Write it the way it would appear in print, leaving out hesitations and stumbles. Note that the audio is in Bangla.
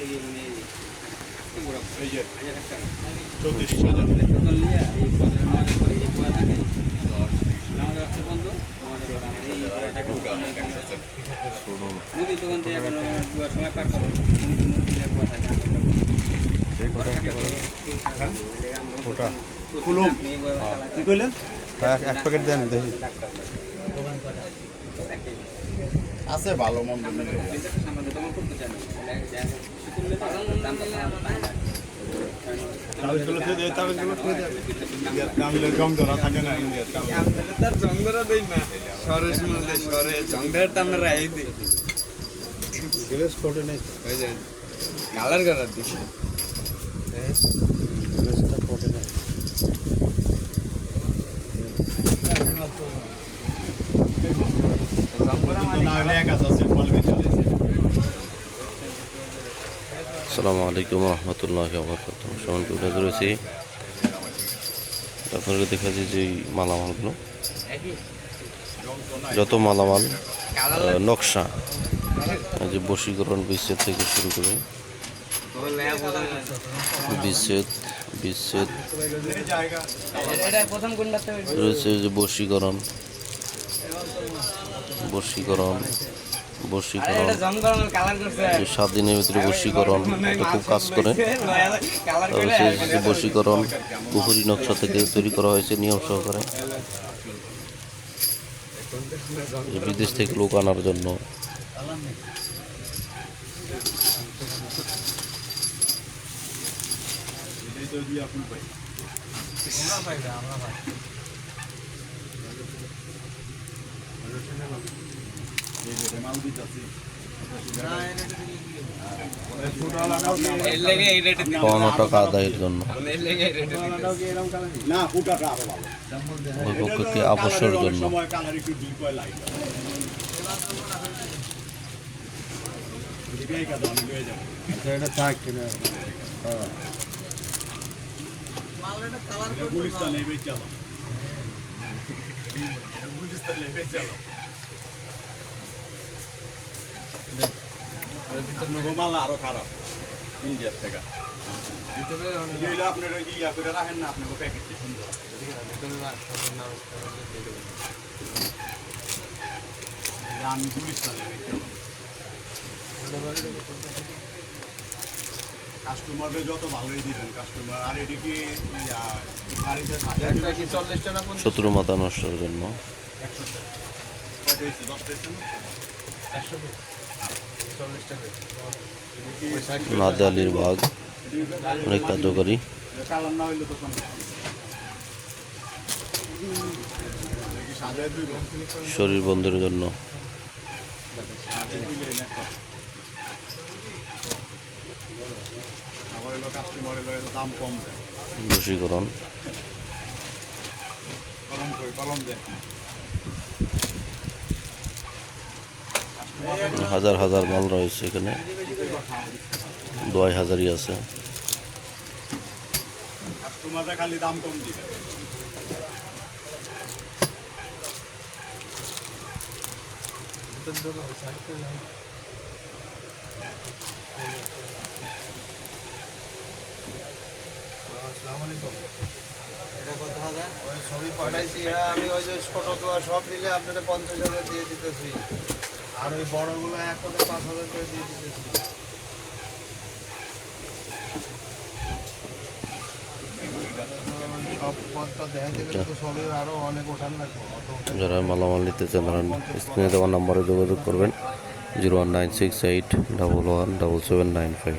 এই যে 34 এক প্যাকেট দেন দেখি আছে ভালো মন্দ মিলে কালার করার দিচ্ছে আসসালামু আলাইকুম রহমতুল্লাহি ওয়া বারাকাতুহু। সমান তুলে ধরেছি আপনাদের দেখাচ্ছি যে মালামালগুলো, যত মালামাল নকশা, যে বশীকরণ বিচ্ছেদ থেকে শুরু করে বিচ্ছেদ রয়েছে যে বশীকরণ যে 7 দিনের ভিতরে বশীকরণ খুব কাজ করে। বশীকরণ কুহুরি নকশা থেকে তৈরি করা হয়েছে নিয়ম সহকারে, বিদেশ থেকে লোক আনার জন্য। পাওনা টাকা আদায়ের জন্য ওই পক্ষকে আপসের জন্য আরো খারাপ ইন্ডিয়ার থেকে আপনার ইয়া করে রাখেন না আপনার প্যাকেট সুন্দর আমি পুলিশ কাস্টমারদের যত ভালোই দিবেন কাস্টমার। আর এদিকে 17 মাথা নষ্টের জন্য নাদে আলীর বাঘ অনেক কার্যকারী, শরীর বন্ধের জন্য বশীকরণ। হাজার হাজার মাল রয়েছে এখানে, 2000ই আছে। খালি দাম কম দিবে। এটা কত হাজার ওই ছবি পাঠাইছি, আমি ওই যে ছোট দোয়া সব মিলে আপনাদের 50,000 দিয়ে দিতেছি, আর ওই বড়গুলো এক কোটি 5,000 করে দিয়ে দিতেছি। সব পথটা দেখা গেলে তো সবই আরো অনেক ওঠান লাগবে। যারা মালামাল নিতে চান তারা স্ক্রিনে দেওয়া নম্বরে যোগাযোগ করবেন 01968117795।